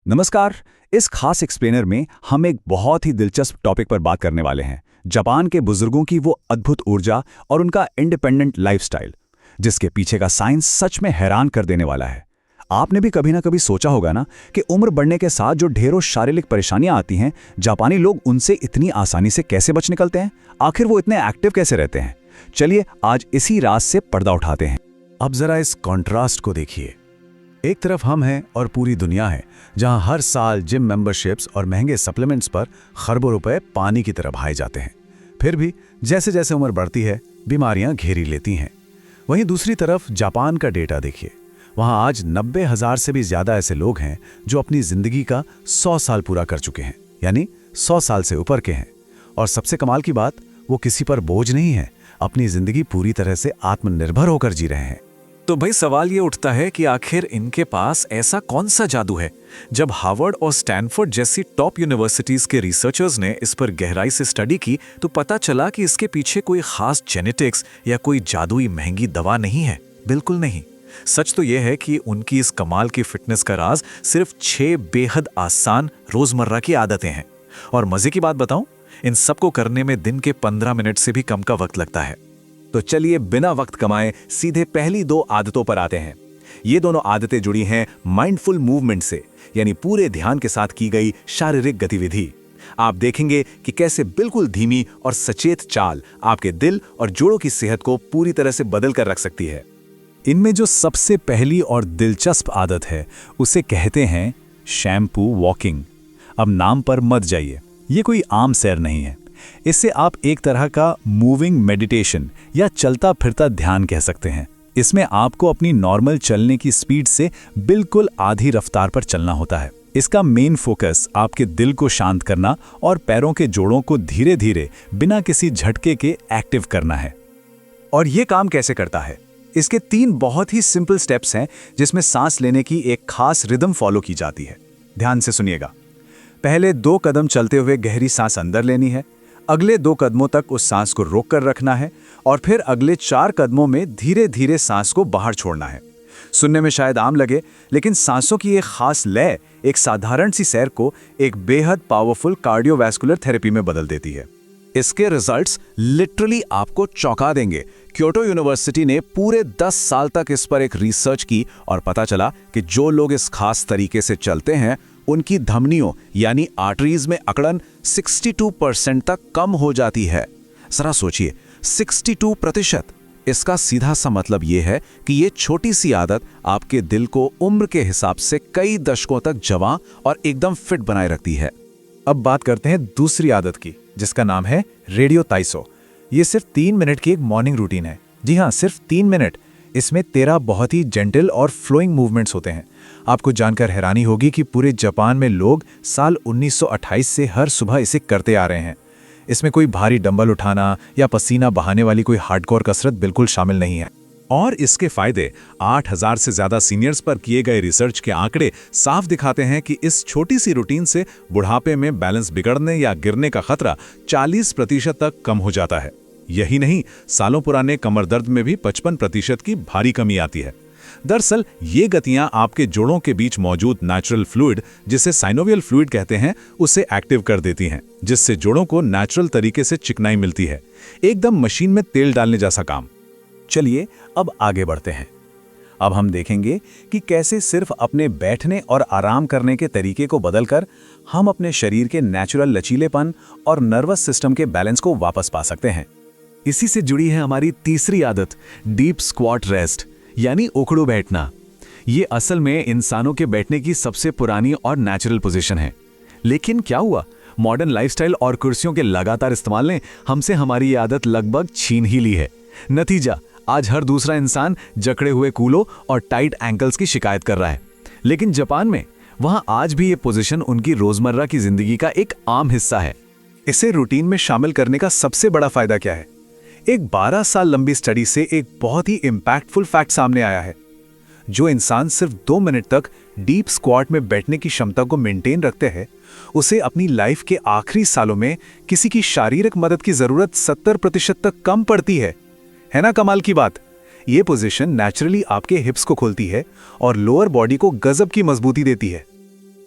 नमस्कार। इस खास एक्सप्लेनर में हम एक बहुत ही दिलचस्प टॉपिक पर बात करने वाले हैं। जापान के बुजुर्गों की वो अद्भुत ऊर्जा और उनका इंडिपेंडेंट लाइफस्टाइल, जिसके पीछे का साइंस सच में हैरान कर देने वाला है। आपने भी कभी ना कभी सोचा होगा ना कि उम्र बढ़ने के साथ जो ढेरों शारीरिक परेशानियां आती हैं, जापानी लोग उनसे इतनी आसानी से कैसे बच निकलते हैं। आखिर वो इतने एक्टिव कैसे रहते हैं। चलिए आज इसी राज से पर्दा उठाते हैं। अब जरा इस कॉन्ट्रास्ट को देखिए। एक तरफ हम हैं और पूरी दुनिया है, जहां हर साल जिम मेंबरशिप्स और महंगे सप्लीमेंट्स पर खरबों रुपए पानी की तरह बहाए जाते हैं। फिर भी जैसे जैसे उम्र बढ़ती है, बीमारियां घेरी लेती हैं। वहीं दूसरी तरफ जापान का डेटा देखिए। वहां आज 90,000 से भी ज्यादा ऐसे लोग हैं जो अपनी जिंदगी का 100 साल पूरा कर चुके हैं, यानी 100 साल से ऊपर के हैं। और सबसे कमाल की बात, वो किसी पर बोझ नहीं है, अपनी जिंदगी पूरी तरह से आत्मनिर्भर होकर जी रहे हैं। तो भाई सवाल ये उठता है कि आखिर इनके पास ऐसा कौन सा जादू है। जब हार्वर्ड और स्टैनफोर्ड जैसी टॉप यूनिवर्सिटीज के रिसर्चर्स ने इस पर गहराई से स्टडी की, तो पता चला कि इसके पीछे कोई खास जेनेटिक्स या कोई जादुई महंगी दवा नहीं है। बिल्कुल नहीं। सच तो यह है कि उनकी इस कमाल की फिटनेस का राज सिर्फ 6 बेहद आसान रोजमर्रा की आदतें हैं। और मजे की बात बताऊं, इन सबको करने में दिन के 15 मिनट से भी कम का वक्त लगता है। तो चलिए बिना वक्त कमाए सीधे पहली 2 आदतों पर आते हैं। ये दोनों आदतें जुड़ी हैं माइंडफुल मूवमेंट से, यानी पूरे ध्यान के साथ की गई शारीरिक गतिविधि। आप देखेंगे कि कैसे बिल्कुल धीमी और सचेत चाल आपके दिल और जोड़ों की सेहत को पूरी तरह से बदल कर रख सकती है। इनमें जो सबसे पहली और दिलचस्प आदत है, उसे कहते हैं शैम्पू वॉकिंग। अब नाम पर मत जाइए, ये कोई आम सैर नहीं है। इससे आप एक तरह का मूविंग मेडिटेशन या चलता फिरता ध्यान कह सकते हैं। इसमें आपको अपनी नॉर्मल चलने की स्पीड से बिल्कुल आधी रफ्तार पर चलना होता है। इसका मेन फोकस आपके दिल को शांत करना और पैरों के जोड़ों को धीरे धीरे बिना किसी झटके के एक्टिव करना है। और ये काम कैसे करता है? इसके 3 बहुत ही सिंपल स्टेप्स हैं, जिसमें सांस लेने की एक खास रिदम फॉलो की जाती है। ध्यान से सुनिएगा। पहले 2 कदम चलते हुए गहरी सांस अंदर लेनी है। अगले 2 कदमों तक उस सांस को रोक कर रखना है और फिर अगले 4 कदमों में धीरे धीरे सांस को बाहर छोड़ना है। सुनने में शायद आम लगे, लेकिन सांसों की एक खास लय एक साधारण सी सैर को एक बेहद पावरफुल कार्डियोवैस्कुलर थेरेपी में बदल देती है। इसके रिजल्ट्स लिटरली आपको चौंका देंगे। क्योटो यूनिवर्सिटी ने पूरे 10 साल तक इस पर एक रिसर्च की और पता चला कि जो लोग इस खास तरीके से चलते हैं, उनकी धमनियों यानी आर्टरीज में अकड़न 62% तक कम हो जाती है। जरा सोचिए, 62%। इसका सीधा सा मतलब यह है कि ये छोटी सी आदत आपके दिल को उम्र के हिसाब से कई दशकों तक जवां और एकदम फिट बनाए रखती है। अब बात करते हैं दूसरी आदत की, जिसका नाम है रेडियो ताइसो। ये सिर्फ 3 मिनट की एक मॉर्निंग रूटीन है। जी हाँ, सिर्फ 3 मिनट। इसमें 13 बहुत ही जेंटल और फ्लोइंग मूवमेंट्स होते हैं। आपको जानकर हैरानी होगी कि पूरे जापान में लोग साल 1928 से हर सुबह इसे करते आ रहे हैं। इसमें कोई भारी डंबल उठाना या पसीना बहाने वाली कोई हार्डकोर कसरत बिल्कुल शामिल नहीं है। और इसके फायदे 8,000 से ज्यादा सीनियर्स पर किए गए रिसर्च के आंकड़े साफ दिखाते हैं कि इस छोटी सी रूटीन से बुढ़ापे में बैलेंस बिगड़ने या गिरने का खतरा 40% तक कम हो जाता है। यही नहीं, सालों पुराने कमर दर्द में भी 55% की भारी कमी आती है। दरअसल ये गतियां आपके जोड़ों के बीच मौजूद नेचुरल फ्लूइड, जिसे साइनोवियल फ्लूइड कहते हैं, उसे एक्टिव कर देती हैं, जिससे जोड़ों को नेचुरल तरीके से चिकनाई मिलती है। एकदम मशीन में तेल डालने जैसा काम। चलिए अब आगे बढ़ते हैं। अब हम देखेंगे कि कैसे सिर्फ अपने बैठने और आराम करने के तरीके को बदलकर हम अपने शरीर के नेचुरल लचीलेपन और नर्वस सिस्टम के बैलेंस को वापस पा सकते हैं। इसी से जुड़ी है हमारी तीसरी आदत, डीप स्क्वाट रेस्ट यानी ओखड़ू बैठना। ये असल में इंसानों के बैठने की सबसे पुरानी और नेचुरल पोजीशन है। लेकिन क्या हुआ, मॉडर्न लाइफस्टाइल और कुर्सियों के लगातार इस्तेमाल ने हमसे हमारी ये आदत लगभग छीन ही ली है। नतीजा, आज हर दूसरा इंसान जकड़े हुए कूलों और टाइट एंकल्स की शिकायत कर रहा है। लेकिन जापान में, वहां आज भी ये पोजीशन उनकी रोजमर्रा की जिंदगी का एक आम हिस्सा है। इसे रूटीन में शामिल करने का सबसे बड़ा फायदा क्या है? एक 12 साल लंबी स्टडी से एक बहुत ही इंपैक्टफुल फैक्ट सामने आया है। जो इंसान सिर्फ 2 मिनट तक डीप स्क्वाट में बैठने की क्षमता को मेंटेन रखते हैं, उसे अपनी लाइफ के आखिरी सालों में किसी की शारीरिक मदद की जरूरत 70% तक कम पड़ती है ना कमाल की बात? ये पोजीशन नेचुरली आपके हिप्स को खोलती है और लोअर बॉडी को गजब की मजबूती देती है।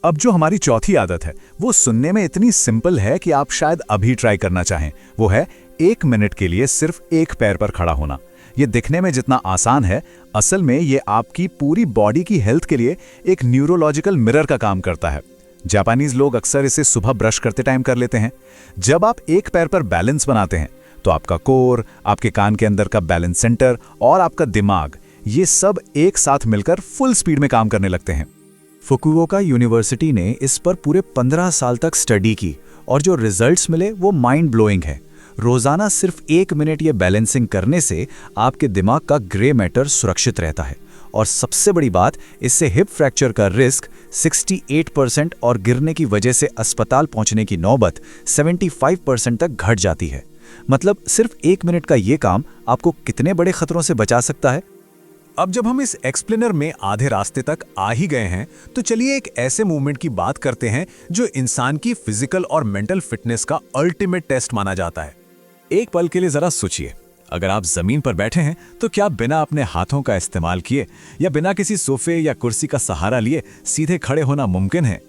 अब जो हमारी चौथी आदत है वो सुनने में इतनी सिंपल है कि आप शायद अभी ट्राई करना चाहें। वो है 1 मिनट के लिए सिर्फ एक पैर पर खड़ा होना। ये दिखने में जितना आसान है, असल में ये आपकी पूरी बॉडी की हेल्थ के लिए एक न्यूरोलॉजिकल मिरर का काम करता है। जापानीज लोग अक्सर इसे सुबह ब्रश करते टाइम कर लेते हैं। जब आप एक पैर पर बैलेंस बनाते हैं तो आपका कोर, आपके कान के अंदर का बैलेंस सेंटर और आपका दिमाग, ये सब एक साथ मिलकर फुल स्पीड में काम करने लगते हैं। फुकुओका यूनिवर्सिटी ने इस पर पूरे 15 साल तक स्टडी की और जो रिजल्ट्स मिले वो माइंड ब्लोइंग है। रोजाना सिर्फ 1 मिनट ये बैलेंसिंग करने से आपके दिमाग का ग्रे मैटर सुरक्षित रहता है और सबसे बड़ी बात, इससे हिप फ्रैक्चर का रिस्क 68% और गिरने की वजह से अस्पताल पहुंचने की नौबत 75% तक घट जाती है। मतलब सिर्फ 1 मिनट का ये काम आपको कितने बड़े खतरों से बचा सकता है। अब जब हम इस एक्सप्लेनर में आधे रास्ते तक आ ही गए हैं, तो चलिए एक ऐसे मूवमेंट की बात करते हैं जो इंसान की फिजिकल और मेंटल फिटनेस का अल्टीमेट टेस्ट माना जाता है। एक पल के लिए जरा सोचिए, अगर आप जमीन पर बैठे हैं तो क्या बिना अपने हाथों का इस्तेमाल किए या बिना किसी सोफे या कुर्सी का सहारा लिए सीधे खड़े होना मुमकिन है?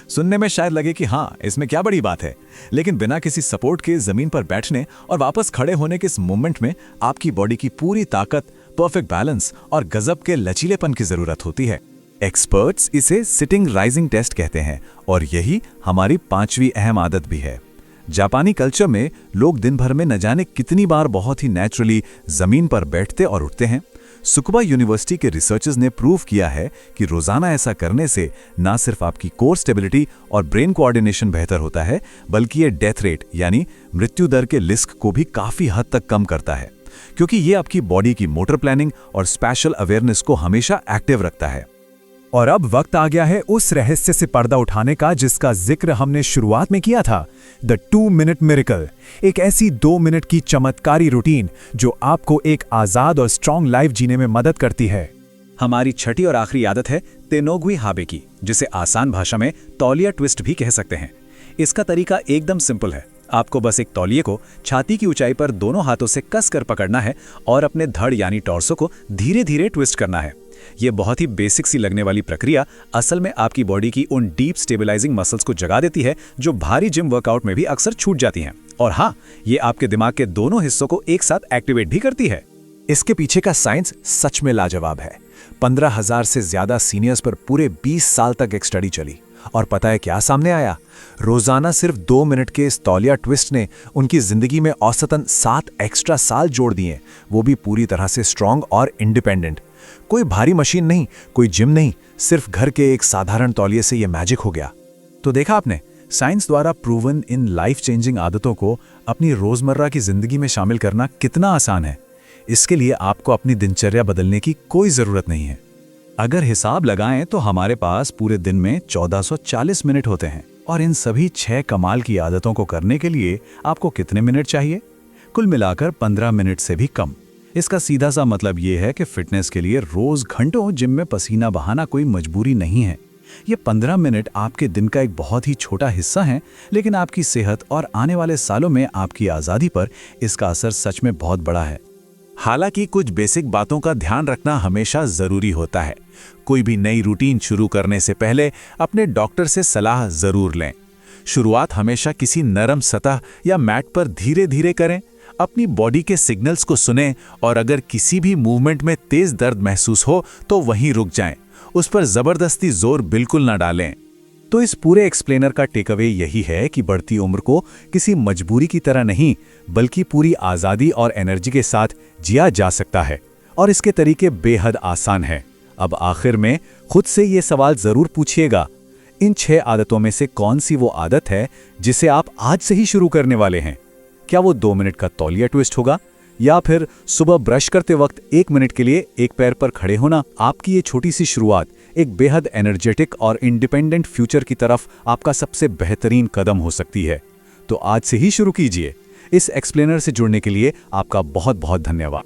सुनने में शायद लगे कि हाँ, इसमें क्या बड़ी बात है, लेकिन बिना किसी सपोर्ट के जमीन पर बैठने और वापस खड़े होने के इस मूवमेंट में आपकी बॉडी की पूरी ताकत, परफेक्ट बैलेंस और गजब के लचीलेपन की जरूरत होती है। एक्सपर्ट्स इसे सिटिंग राइजिंग टेस्ट कहते हैं और यही हमारी 5वीं अहम आदत भी है। जापानी कल्चर में लोग दिन भर में न जाने कितनी बार बहुत ही नेचुरली जमीन पर बैठते और उठते हैं। सुकुबा यूनिवर्सिटी के रिसर्चर्स ने प्रूव किया है कि रोजाना ऐसा करने से न सिर्फ आपकी कोर स्टेबिलिटी और ब्रेन कोऑर्डिनेशन बेहतर होता है, बल्कि ये डेथ रेट यानी मृत्यु दर के रिस्क को भी काफी हद तक कम करता है, क्योंकि ये आपकी बॉडी की मोटर प्लानिंग और स्पेशल अवेयरनेस को हमेशा एक्टिव रखता है। और अब वक्त आ गया है उस रहस्य से पर्दा उठाने का जिसका जिक्र हमने शुरुआत में किया था, द 2 मिनट मिरेकल। एक ऐसी 2 मिनट की चमत्कारी रूटीन जो आपको एक आजाद और स्ट्रॉन्ग लाइफ जीने में मदद करती है। हमारी छठी और आखिरी आदत है तेनोगुई हाबे की, जिसे आसान भाषा में तौलिया ट्विस्ट भी कह सकते हैं। इसका तरीका एकदम सिंपल है। आपको बस एक तौलिए को छाती की ऊंचाई पर दोनों हाथों से कस कर पकड़ना है और अपने धड़ यानी टॉर्सो को धीरे धीरे ट्विस्ट करना है। यह बहुत ही बेसिक सी लगने वाली प्रक्रिया असल में आपकी बॉडी की उन डीप स्टेबलाइजिंग मसल्स को जगा देती है जो भारी जिम वर्कआउट में भी अक्सर छूट जाती हैं। और हाँ, ये आपके दिमाग के दोनों हिस्सों को एक साथ एक्टिवेट भी करती है। इसके पीछे का साइंस सच में लाजवाब है। 15,000 से ज्यादा सीनियर्स पर पूरे 20 साल तक एक स्टडी चली और पता है क्या सामने आया? रोजाना सिर्फ 2 मिनट के इस तौलिया ट्विस्ट ने उनकी जिंदगी में औसतन 7 एक्स्ट्रा साल जोड़ दिए, वो भी पूरी तरह से स्ट्रांग और इंडिपेंडेंट। कोई भारी मशीन नहीं, कोई जिम नहीं, सिर्फ घर के एक साधारण तौलिए से ये मैजिक हो गया। तो देखा आपने, साइंस द्वारा प्रूवन इन लाइफ चेंजिंग आदतों को अपनी रोजमर्रा की जिंदगी में शामिल करना कितना आसान है। इसके लिए आपको अपनी दिनचर्या बदलने की कोई जरूरत नहीं है। अगर हिसाब लगाएं तो हमारे पास पूरे दिन में 1440 मिनट होते हैं और इन सभी 6 कमाल की आदतों को करने के लिए आपको कितने मिनट चाहिए? कुल मिलाकर 15 मिनट से भी कम। इसका सीधा सा मतलब ये है कि फिटनेस के लिए रोज घंटों जिम में पसीना बहाना कोई मजबूरी नहीं है। ये 15 मिनट आपके दिन का एक बहुत ही छोटा हिस्सा है, लेकिन आपकी सेहत और आने वाले सालों में आपकी आज़ादी पर इसका असर सच में बहुत बड़ा है। हालांकि कुछ बेसिक बातों का ध्यान रखना हमेशा जरूरी होता है। कोई भी नई रूटीन शुरू करने से पहले अपने डॉक्टर से सलाह जरूर लें। शुरुआत हमेशा किसी नरम सतह या मैट पर धीरे धीरे करें। अपनी बॉडी के सिग्नल्स को सुनें और अगर किसी भी मूवमेंट में तेज दर्द महसूस हो तो वहीं रुक जाएं। उस पर जबरदस्ती जोर बिल्कुल ना डालें। तो इस पूरे एक्सप्लेनर का टेकअवे यही है कि बढ़ती उम्र को किसी मजबूरी की तरह नहीं, बल्कि पूरी आज़ादी और एनर्जी के साथ जिया जा सकता है और इसके तरीके बेहद आसान हैं। अब आखिर में खुद से ये सवाल ज़रूर पूछिएगा, इन 6 आदतों में से कौन सी वो आदत है जिसे आप आज से ही शुरू करने वाले हैं? क्या वो 2 मिनट का तौलिया ट्विस्ट होगा, या फिर सुबह ब्रश करते वक्त 1 मिनट के लिए एक पैर पर खड़े होना? आपकी ये छोटी सी शुरुआत एक बेहद एनर्जेटिक और इंडिपेंडेंट फ्यूचर की तरफ आपका सबसे बेहतरीन कदम हो सकती है। तो आज से ही शुरू कीजिए। इस एक्सप्लेनर से जुड़ने के लिए आपका बहुत बहुत धन्यवाद।